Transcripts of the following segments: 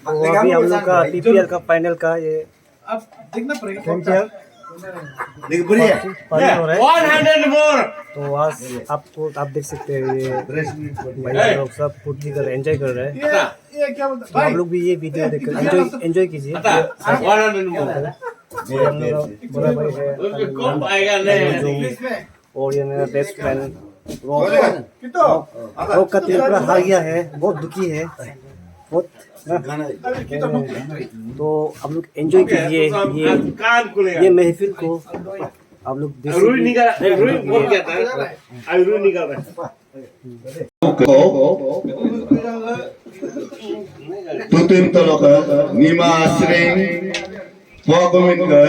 तो अभी हम लोग का पीपीएल का फाइनल का ये अब देखना पड़ेगा फ्रंटियर फाइनल हो रहा है। 100 more. तो आज आपको आप देख सकते हैं ये भैया लोग सब फुर्ती कर रहे एंजॉय कर रहे हैं। ये क्या बोलता तो आप लोग भी ये वीडियो देखकर एंजॉय कीजिए। 100 more. ये हम लोग का बड़ा भाई है कब आएगा नहीं? और ये मेरा बेस्ट फ्रेंड रोक का दिल पूरा हार गया है, बहुत दुखी है बहुत ना। तो आप लोग एंजॉय कीजिए कान खुलेगा. ये महफिल को आप लोग रुई निकाल, रुई बोल क्या था? अभी रुई निकाल रहा है. tutim toloka nima sering pokomin ka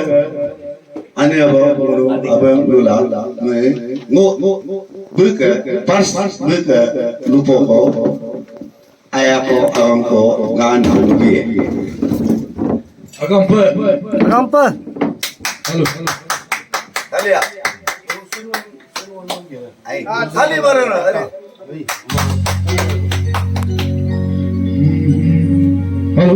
ane aba bulu abang lula me ngo buka pas buka lupo ko ayako angko gan hangi Agampa tali ya ai tali barana hello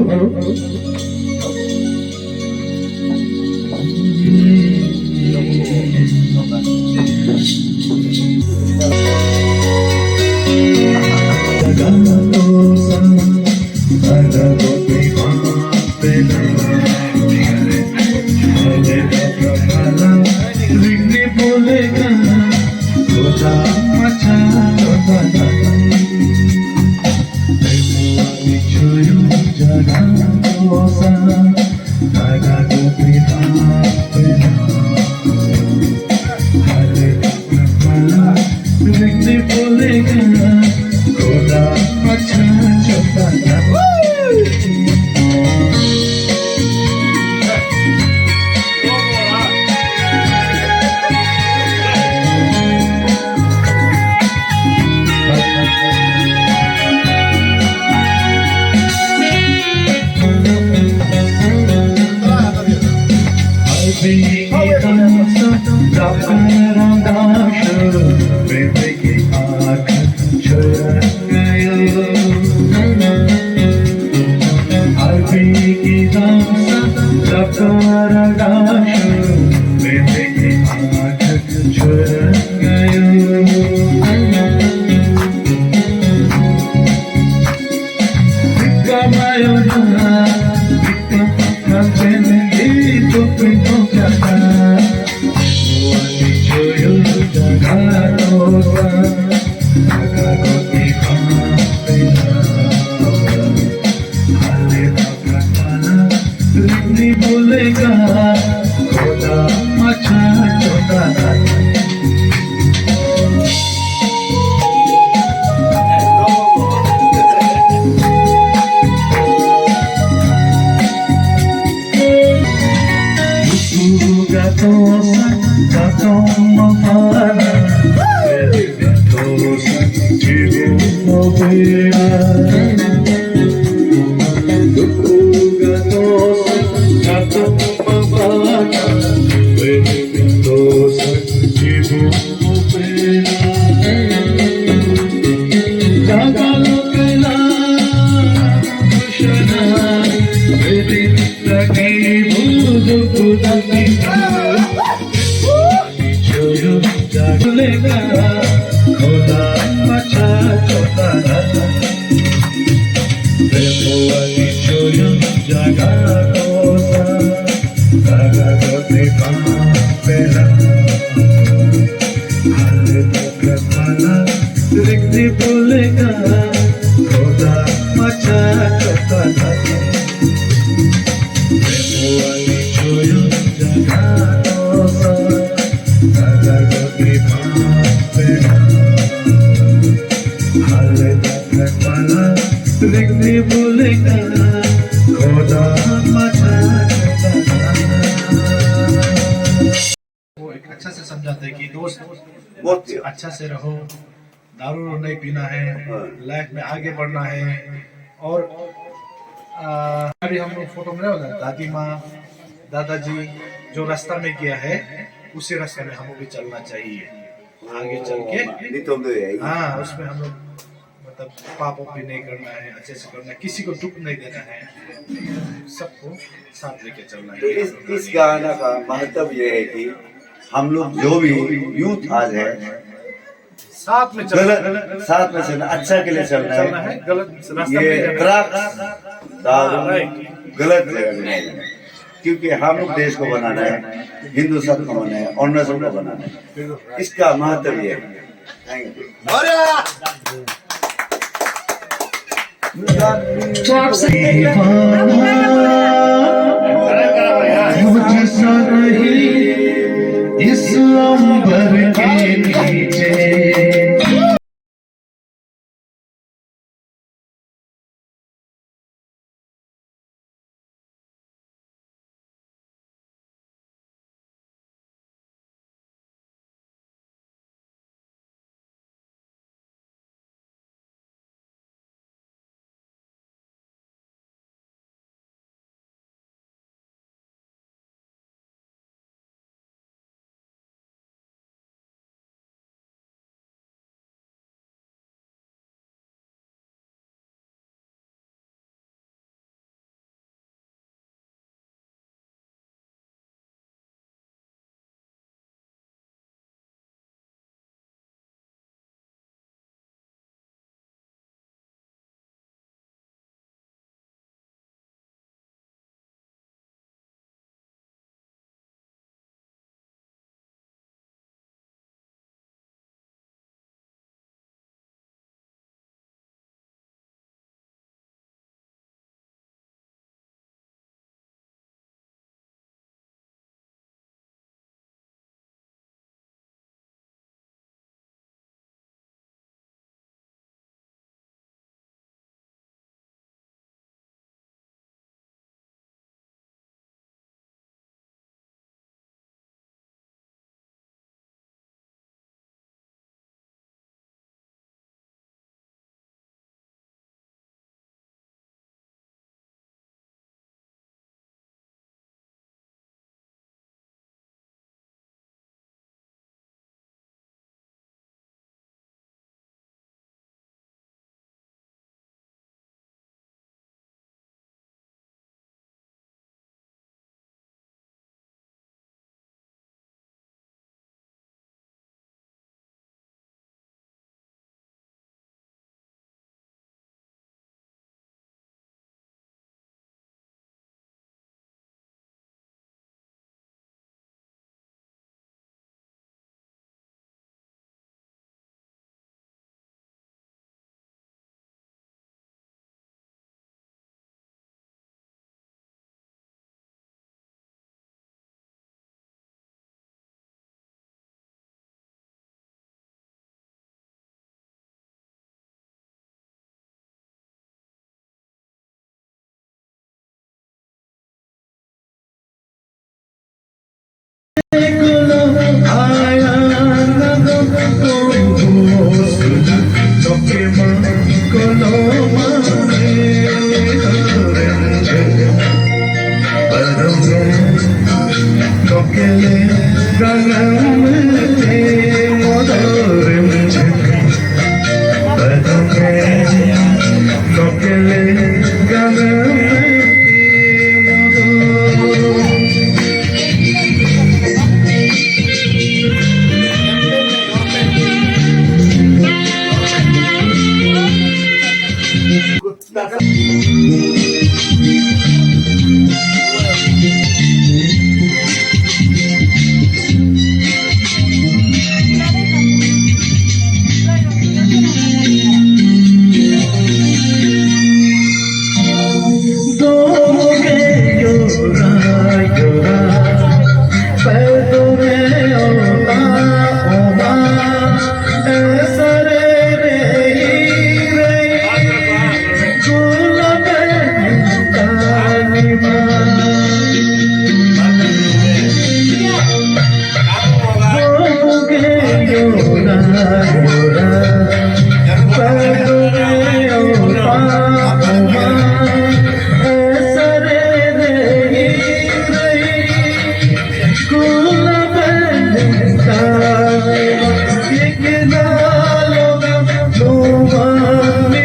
अच्छा से समझाते हैं कि दोस्त अच्छा से रहो, दारू नहीं पीना है, लाइफ में आगे बढ़ना है। और अभी हम लोग फोटो में होगा दादी माँ दादाजी जो रास्ता में किया है उसी रास्ते में हमको भी चलना चाहिए। आगे चल के हाँ उसमें हम लोग मतलब पाप भी नहीं करना है, अच्छे से करना है, किसी को दुख नहीं देना है, सबको साथ लेके चलना तो है। इस गाना का महत्व ये है कि हम लोग जो भी यूथ आज है साथ में चलना है, गलत साथ में चलना, अच्छा के लिए चलना चलना है। है, गलत रास्ता ये नहीं जाना है। ड्रग्स दारू राइट। गलत जगह में नहीं जाना है। क्योंकि हम लोग देश को बनाना है, हिंदुस्तान को बनाना है, अरुणाचल को बनाना है। इसका महत्व ये है। Thank you. तो आपसे मुझसा नहीं इस अंबर के नीचे Thank you.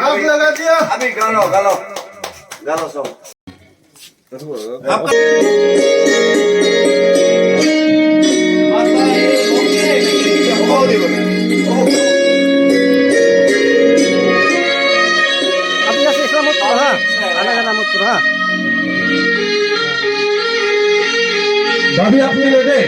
आग लगा दिया। अभी गालो गालो गालो सब আপনি কাছে ইসলাম মত করো, হ্যাঁ আনা গানা মত করো, হ্যাঁ भाभी आपने ले दे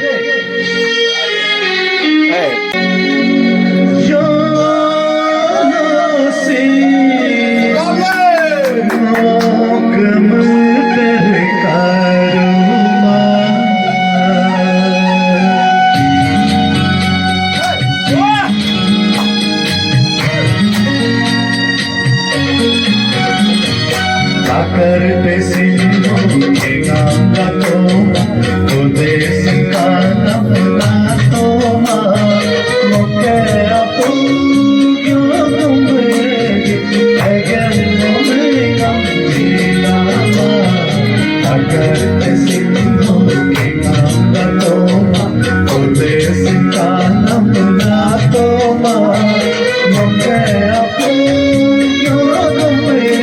करते सिंहों के गांगा तो खुदे सिंगाना ना तो माँ मुके अपन क्यों तुम्हें अगर मोहे कम जीना माँ करते सिंहों के गांगा तो खुदे सिंगाना ना तो माँ मुके अपन क्यों तुम्हें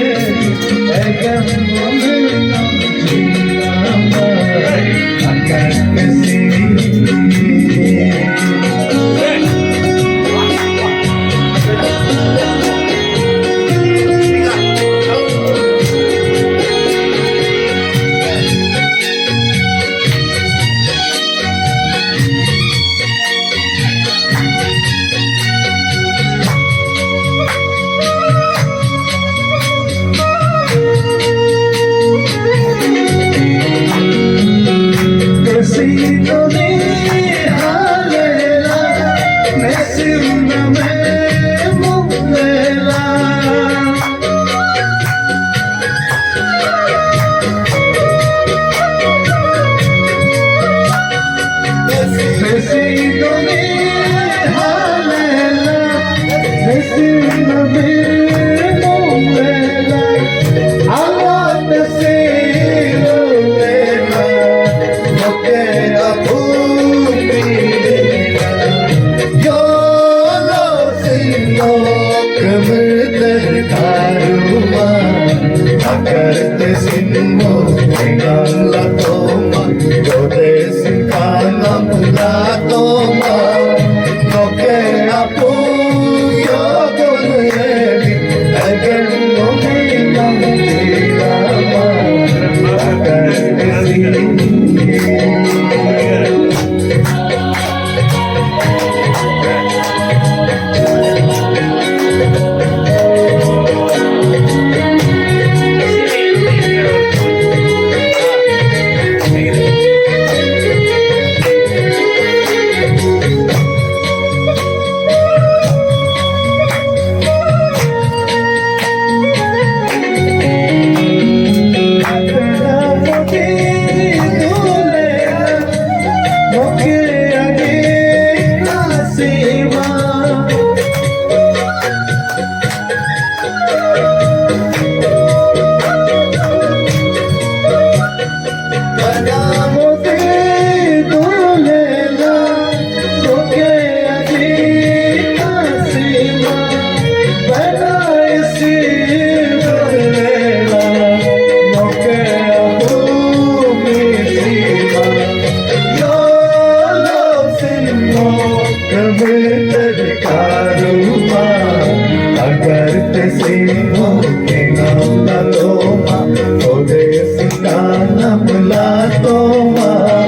তোমার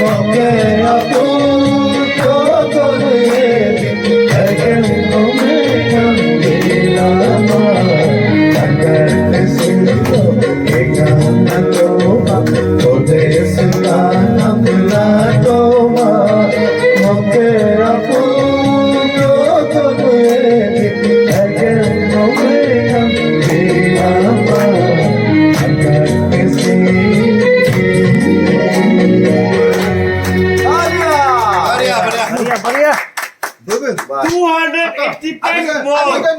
মুখে আপুটো করে কেন তুমি কান্দিলাম अगर सुन लो ये गाना তোমার ওদেশ গানা ভুলা তোমার মুখে আপুটো করে কেন তুমি কান্দিলাম अगर किसी बढ़िया बढ़िया 285 more.